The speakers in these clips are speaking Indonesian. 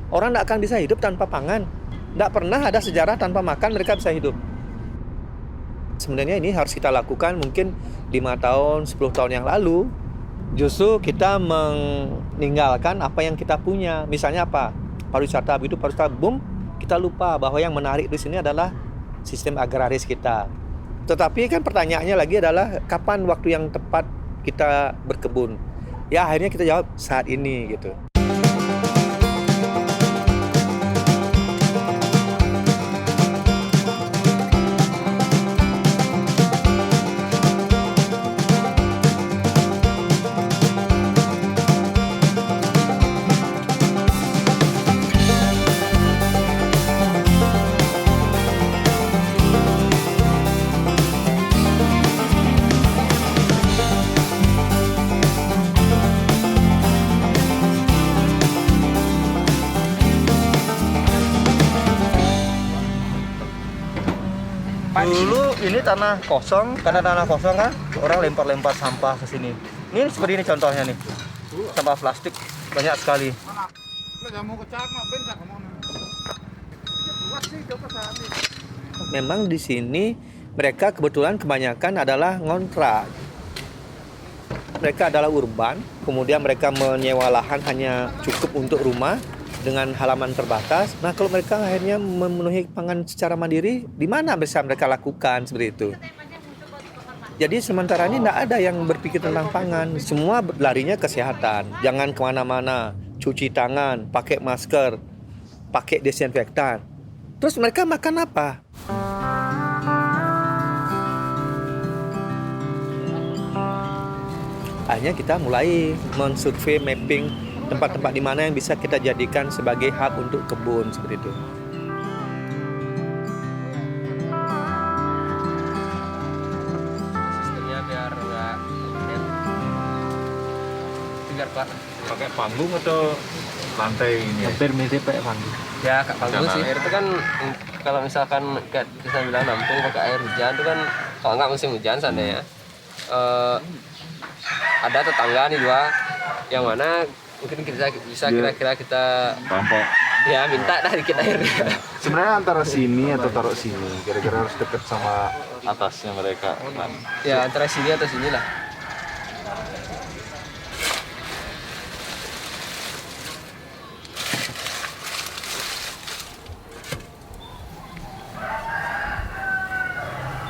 Orang tidak akan bisa hidup tanpa pangan. Tidak pernah ada sejarah tanpa makan mereka bisa hidup. Sebenarnya ini harus kita lakukan mungkin 5 tahun, 10 tahun yang lalu. Justru kita meninggalkan apa yang kita punya. Misalnya apa? Pariwisata, begitu pariwisata boom, kita lupa bahwa yang menarik di sini adalah sistem agraris kita. Tetapi kan pertanyaannya lagi adalah kapan waktu yang tepat kita berkebun? Ya akhirnya kita jawab saat ini gitu. Dulu ini tanah kosong, karena tanah kosong kan orang lempar-lempar sampah ke sini. Ini seperti ini contohnya nih, sampah plastik banyak sekali. Memang di sini mereka kebetulan kebanyakan adalah ngontrak. Mereka adalah urban, kemudian mereka menyewa lahan hanya cukup untuk rumah dengan halaman terbatas. Nah, kalau mereka akhirnya memenuhi pangan secara mandiri, di mana bisa mereka lakukan seperti itu? Jadi sementara ini tidak ada yang berpikir tentang pangan. Semua larinya kesehatan. Jangan kemana-mana, cuci tangan, pakai masker, pakai desinfektan. Terus mereka makan apa? Akhirnya kita mulai mensurvey, mapping tempat-tempat di mana yang bisa kita jadikan sebagai hub untuk kebun seperti itu. Sistemnya biar nggak biar kuat. Pakai panggung atau lantai ini? Hampir mirip kayak panggung. Ya kak panggung sih. Air itu kan kalau misalkan kayak kita bilang nampung pakai air hujan itu kan kalau nggak musim hujan seandainya ada tetangga nih dua yang mana mungkin kita bisa kira-kira kita Rampok. ya minta dah dikit air. Sebenarnya antara sini atau taruh sini, kira-kira harus dekat sama atasnya mereka. Ya antara sini atau sini lah.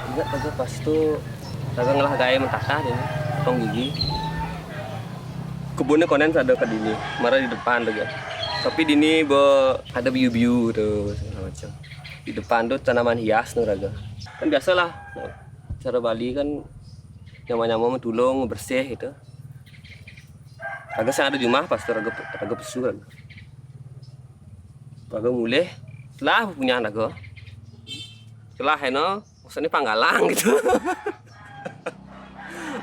Enggak, tapi pas itu agak ngelah gaya mentasa ini, tong gigi. Kebunnya konen ada ke dini, marah di depan tuh ya. Tapi dini ada biu-biu tuh segala macam. Di depan tuh tanaman hias tuh raga. Kan biasalah, cara Bali kan nyama-nyama mentulung bersih gitu. Raga saya ada di rumah pas tuh raga pesu raga. Raga mulai, setelah punya raga. Setelah heno, maksudnya panggalang gitu.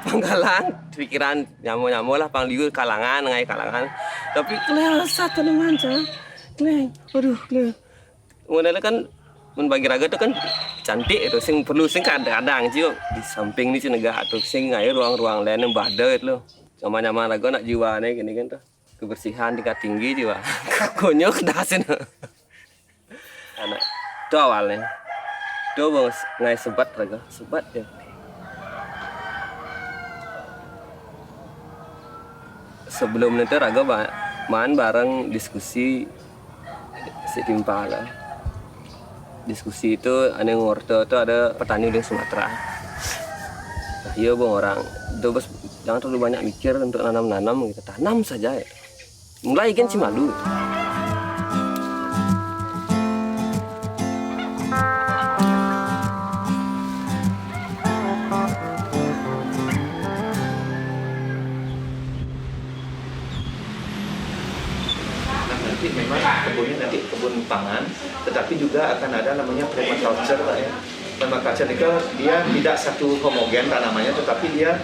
Panggalan, pikiran nyamu-nyamu lah, pangliur kalangan, ngai kalangan. Tapi kelihatan tanaman cah, aduh, modalnya kan membagi raga itu kan cantik itu, sing perlu sing kadang-kadang sih di samping ini cenegah atau sing ngai ruang-ruang lain yang badai itu loh. Sama-sama raga nak jiwa nih gini kan tuh, kebersihan tingkat tinggi jiwa, konyol kedasin. Anak, itu awalnya, itu bang ngai sebat raga, sebat ya. Sebelum itu raga main bareng diskusi setimpal lah. Diskusi itu aneh ngorto itu ada petani di Sumatera. Nah, iya bang orang itu bos jangan terlalu banyak mikir untuk nanam-nanam gitu, tanam saja ya. Mulai kan si malu. Memang kebunnya nanti kebun pangan, tetapi juga akan ada namanya permaculture Pak ya. Permaculture itu dia tidak satu homogen tanamannya, tetapi dia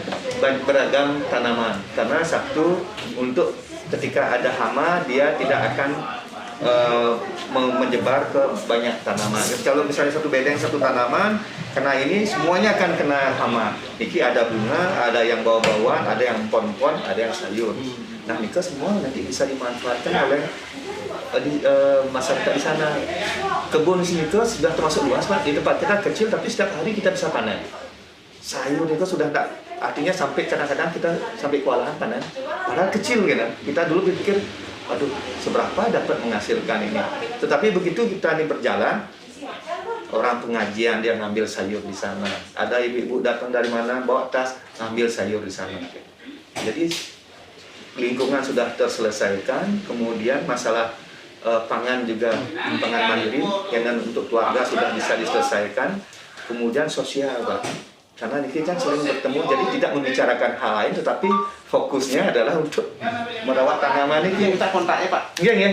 beragam tanaman. Karena satu untuk ketika ada hama dia tidak akan menyebar ke banyak tanaman. Kalau misalnya satu bedeng satu tanaman kena ini semuanya akan kena hama. Iki ada bunga, ada yang bawah-bawahan, ada yang pohon-pohon, ada yang sayur. Nah, ini semua nanti bisa dimanfaatkan oleh masyarakat di sana. Kebun sini itu sudah termasuk luas, Pak. Di tempat kita kecil, tapi setiap hari kita bisa panen. Sayur itu sudah tak, artinya sampai kadang-kadang kita sampai kewalahan panen. Padahal kecil gitu. Kita dulu berpikir, waduh, seberapa dapat menghasilkan ini. Tetapi begitu kita ini berjalan, orang pengajian dia ngambil sayur di sana. Ada ibu-ibu datang dari mana bawa tas ngambil sayur di sana. Jadi lingkungan sudah terselesaikan, kemudian masalah pangan juga pangan mandiri yang untuk keluarga sudah bisa diselesaikan, kemudian sosial, Pak. Karena ini kan sering bertemu, jadi tidak membicarakan hal lain, tetapi fokusnya adalah untuk merawat tanaman ini. Kita kontaknya, Pak. Iya.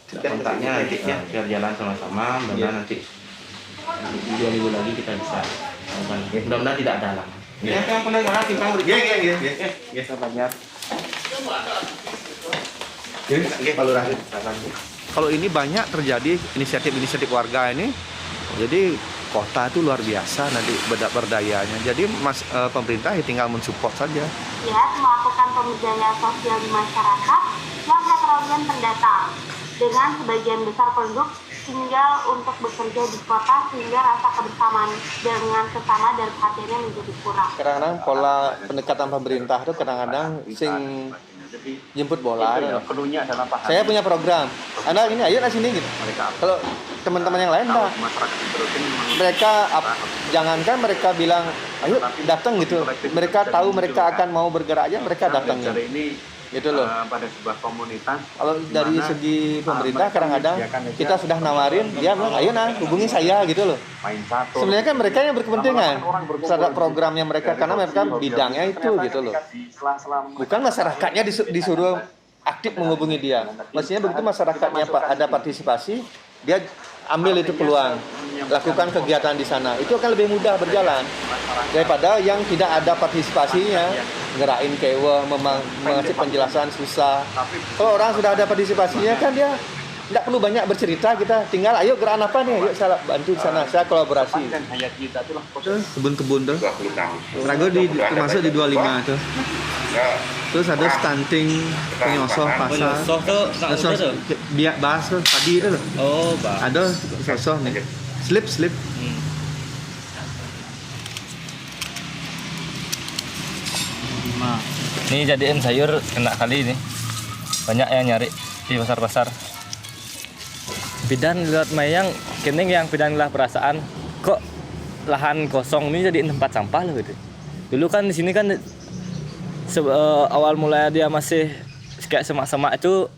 Kontaknya nanti ya, biar jalan sama-sama. Mudah-mudahan nanti 2 minggu lagi kita bisa. Mudah-mudahan tidak ada halangan. Ya, yang pernah ngasih Bang. Iya. Kita banyak. Pak Lurah. Kalau ini banyak terjadi inisiatif warga ini, jadi kota itu luar biasa nanti berdayanya. Jadi pemerintah ya tinggal mensupport saja. Ya, melakukan pemberdayaan sosial di masyarakat yang heterogen pendatang dengan sebagian besar penduduk tinggal untuk bekerja di kota sehingga rasa kebersamaan dengan sesama dan perhatiannya menjadi kurang. Kadang-kadang pola pendekatan pemerintah itu kadang-kadang sing jemput bola. Penuhnya adalah paham. Saya punya program. Anda ini ayo lah sini gitu. Kalau teman-teman yang lain enggak. Mereka jangankan mereka bilang ayo datang gitu. Mereka tahu mereka akan mau bergerak aja, mereka datangnya. Gitu loh. Pada sebuah komunitas. Kalau dari segi pemerintah kadang-kadang kita sudah nawarin, dia bilang ayo hubungi saya gitu loh. Sebenarnya kan mereka yang berkepentingan terhadap programnya mereka karena mereka bidangnya itu gitu loh. Bukan masyarakatnya disuruh aktif menghubungi dia. Maksudnya begitu masyarakatnya ada partisipasi, dia ambil itu peluang, lakukan kegiatan di sana. Itu akan lebih mudah berjalan daripada yang tidak ada partisipasinya, ngerain kewa, mengasih penjelasan susah. Kalau orang sudah ada partisipasinya kan dia tidak perlu banyak bercerita, kita tinggal ayo gerakan apa nih, yuk saya bantu di sana, saya kolaborasi. Kebun-kebun tuh, Rago termasuk di 25 tuh. Terus ada stunting, penyosoh pasar. Penyosoh tuh? Dia bahas tuh, padi itu loh. Oh, bahas. Ada penyosoh nih. Slip. Nah, ini jadiin sayur kena kali ini. Banyak yang nyari di pasar-pasar. Bidan lihat mayang, kening yang bidan lah perasaan kok lahan kosong ini jadi tempat sampah loh gitu. Dulu kan di sini kan awal mulanya dia masih kayak semak-semak itu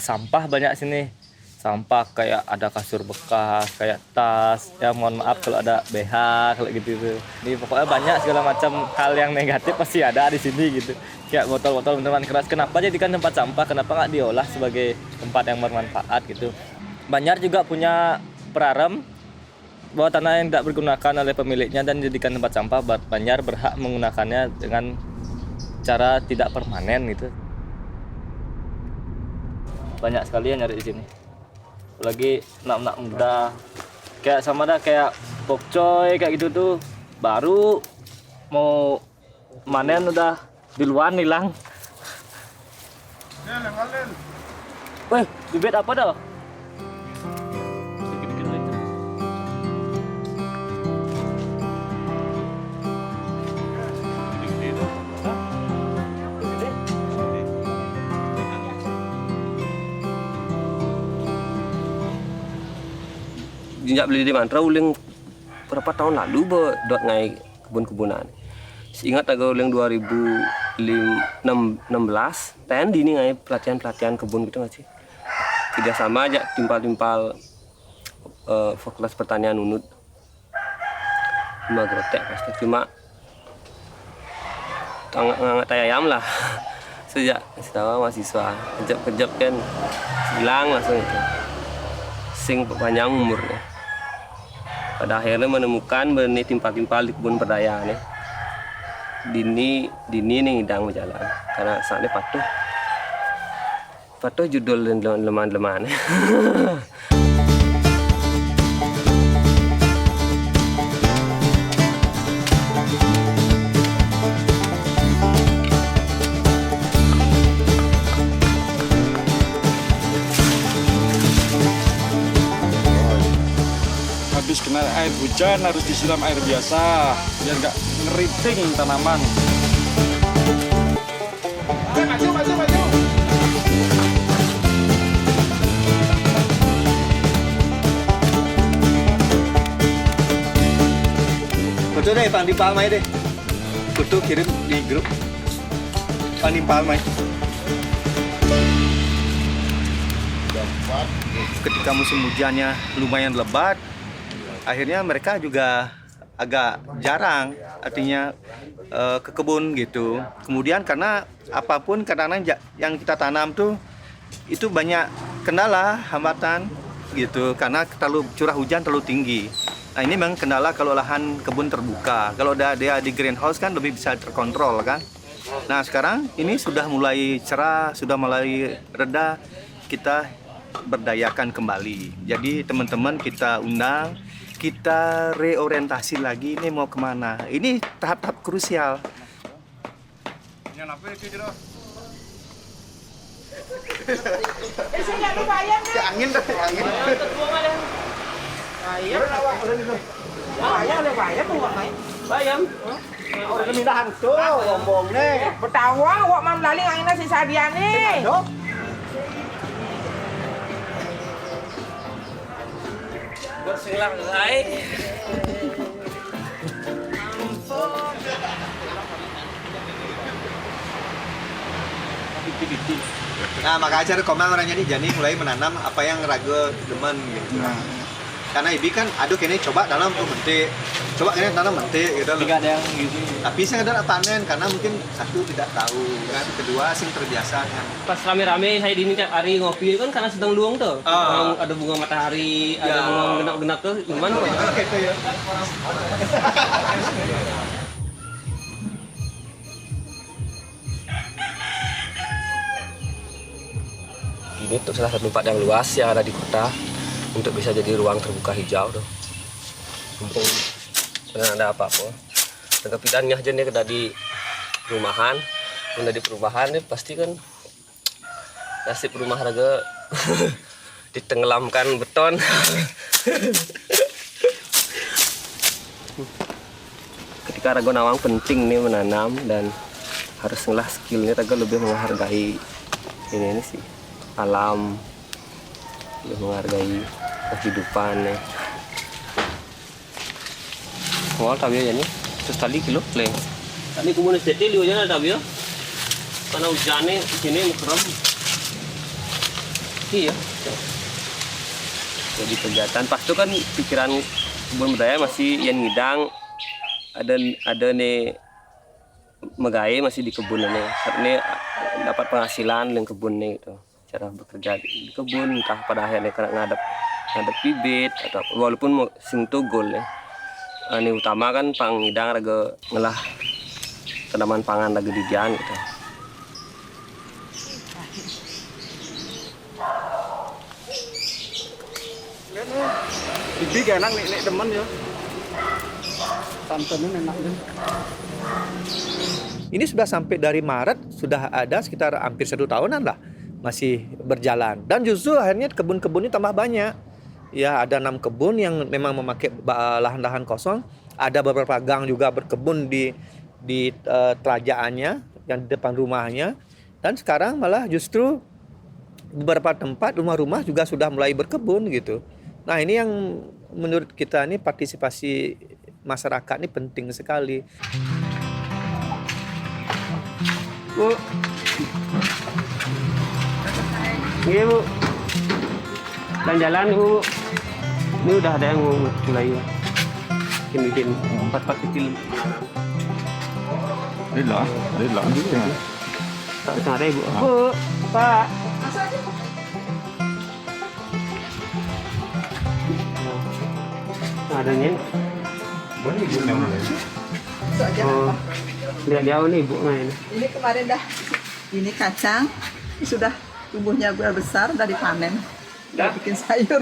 sampah banyak sini. Sampah kayak ada kasur bekas, kayak tas, ya mohon maaf kalau ada BH kalau gitu tuh. Ini pokoknya banyak segala macam hal yang negatif pasti ada di sini gitu. Kayak botol-botol minuman keras, kenapa jadikan tempat sampah? Kenapa nggak diolah sebagai tempat yang bermanfaat gitu? Banjar juga punya perarem bahwa tanah yang tidak bergunakan oleh pemiliknya dan dijadikan tempat sampah, Banjar berhak menggunakannya dengan cara tidak permanen gitu. Banyak sekali yang nyari di sini. Apalagi anak-anak muda kayak sama dah kayak pokcoy kayak gitu tuh baru mau manen udah duluan hilang. Weh, bibit apa dah? Jinjak beli di Mantra uling berapa tahun lalu dot ngai kebun-kebunan. Ingat agak uling 2016 ten di ini ngai pelatihan kebun gitu nggak sih? Tidak sama aja timpal-timpal Fakultas Pertanian Unut. Cuma grotek pasti cuma ngangat ayam lah. Sejak setawa mahasiswa kejap-kejap kan hilang langsung itu. Sing panjang umurnya. Pada akhirnya menemukan benih timpal-timpal di kebun perdaya nih. Dini nih hidang berjalan karena saatnya patuh judul dan leman-leman. habis kena air hujan harus disiram air biasa biar nggak ngeriting tanaman. Betul deh, Pak Nimpal Mai deh. Kutu kirim di grup. Pak Nimpal Mai. Ketika musim hujannya lumayan lebat, akhirnya mereka juga agak jarang, artinya ke kebun gitu. Kemudian karena apapun kadang-kadang yang kita tanam tuh itu banyak kendala, hambatan gitu, karena curah hujan terlalu tinggi. Nah ini memang kendala kalau lahan kebun terbuka. Kalau dia di greenhouse kan lebih bisa terkontrol kan. Nah sekarang ini sudah mulai cerah, sudah mulai reda, kita berdayakan kembali. Jadi teman-teman kita undang, kita reorientasi lagi ini mau kemana. Ini tahap-tahap krusial. Angin dah, angin. Bayam. Udah mindahan tuh, ngomong nih. Bertawa, awak mam laling angin sisa dia nih. Bersilang hai. Nah maka acara komang orangnya nih Jani mulai menanam apa yang ragu demen gitu. Karena Ibi kan aduh kini coba tanam tuh mentik, coba kini tanam mentik gitu. Tidak ada yang gitu. Tapi saya ada panen karena mungkin satu tidak tahu kan, kedua sing terbiasa kan. Pas rame-rame saya di ini tiap hari ngopi kan karena sedang luang tuh. Ada bunga matahari, ada bunga genak-genak tuh, gimana kok? Gitu ya. Ini tuh salah satu tempat yang luas yang ada di kota untuk bisa jadi ruang terbuka hijau tuh. Mumpung tidak ada apa-apa. Dan kepidannya aja nih di rumahan, udah di perumahan nih pasti kan nasib rumah raga ditenggelamkan beton. Ketika raga nawang penting nih menanam dan harus ngelah skillnya raga lebih menghargai ini sih alam, lebih menghargai kehidupan ya. Awal tabi ya nih, terus tali kilo pleng. Tadi kemudian setel liu aja tabi ya. Karena hujannya sini mukrem. Iya. Jadi kegiatan pas itu kan pikiran kebun budaya masih yang ngidang ada nih megai masih di kebun nih. Ini dapat penghasilan dengan kebun nih gitu. Cara bekerja di kebun entah pada akhirnya kena ngadep bibit atau walaupun sing tugol ya. Ini utama kan pangidang raga ngelah tanaman pangan lagi di jalan gitu. Bibi enak nek temen ya. Santannya enak deh. Ini sudah sampai dari Maret, sudah ada sekitar hampir 1 tahunan lah masih berjalan. Dan justru akhirnya kebun-kebun ini tambah banyak. Ya ada 6 kebun yang memang memakai lahan-lahan kosong. Ada beberapa gang juga berkebun di telajaannya yang di depan rumahnya. Dan sekarang malah justru beberapa tempat rumah-rumah juga sudah mulai berkebun gitu. Nah ini yang menurut kita ini partisipasi masyarakat ini penting sekali. Bu. Iya Bu. Jalan-jalan Bu. Ini udah ada yang mau mulai ya. Bikin 4 kecil. Rela juga. Tak ada Bu. Bu, Pak. Adanya. Oh, lihat jauh nih Bu main. Ini kemarin dah, ini kacang, ini sudah tumbuhnya besar, udah dipanen, udah bikin sayur.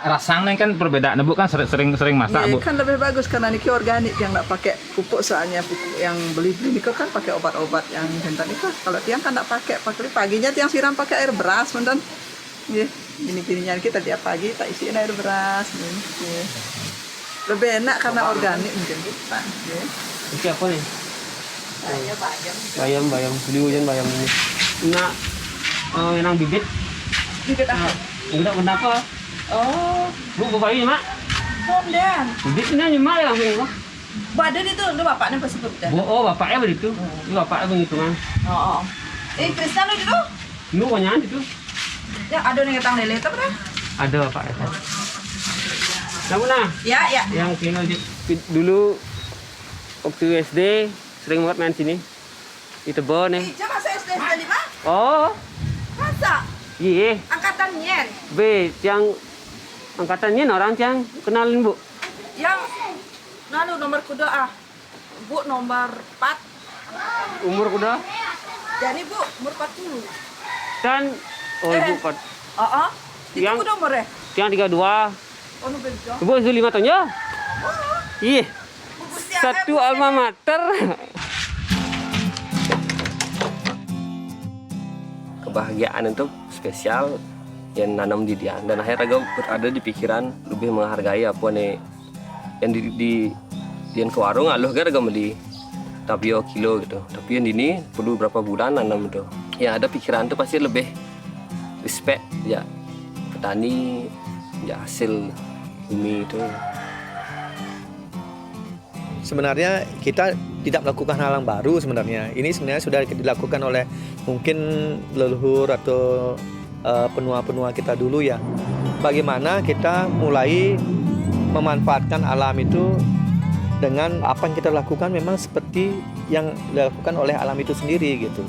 Rasanya kan perbedaan Bu kan sering masak Bu. Kan lebih bagus karena ini organik yang nggak pakai pupuk, soalnya pupuk yang beli ini kan pakai obat-obat yang hentan itu. Kalau tiang kan nggak pakai paginya tiang siram pakai air beras, mendan Nggih, gini-ginian kita tiap pagi tak isiin air beras nggih. Lebih enak karena organik mungkin Pak. Nggih. Ini apa nih? Bayam. Bayam. Beli bayam ini. Nak, yang bibit. Bibit apa? Enggak kenapa? Oh, Bu, bapak ini mak. Sondan. Bibit ini mak ya, bu. Badan itu udah bapaknya pasti berbeda. Oh, bapaknya begitu. Ini bapaknya begitu kan. Oh. Kristal itu? Lu banyak itu. Ya ada nih ketang lele itu berapa? Ada bapaknya. Kamu nah? Ya. Yang sini dulu waktu SD sering banget main sini. Di Tebon ya. Ija masa SD tadi mah? Oh, Masa? iya. Angkatan Nyen. Yang angkatannya orang yang kenalin bu. Yang nomor kuda Bu nomor 4. Umur kuda? Jadi Bu umur 40. Dan ibu Pak. Itu Yang- kuda umur ya? Yang 32. Oh nu beda. Ibu itu 5 tahun ya? Iya. Bungkus Satu alma mater. Kebahagiaan itu spesial yang nanam di dia, dan akhirnya gue berada di pikiran lebih menghargai apa nih yang yang ke warung aloh gara beli tapio kilo gitu, tapi yang ini perlu berapa bulan nanam itu ya, ada pikiran tuh pasti lebih respect ya petani ya, hasil bumi itu. Sebenarnya kita tidak melakukan hal yang baru sebenarnya. Ini sebenarnya sudah dilakukan oleh mungkin leluhur atau penua-penua kita dulu ya. Bagaimana kita mulai memanfaatkan alam itu dengan apa yang kita lakukan memang seperti yang dilakukan oleh alam itu sendiri gitu.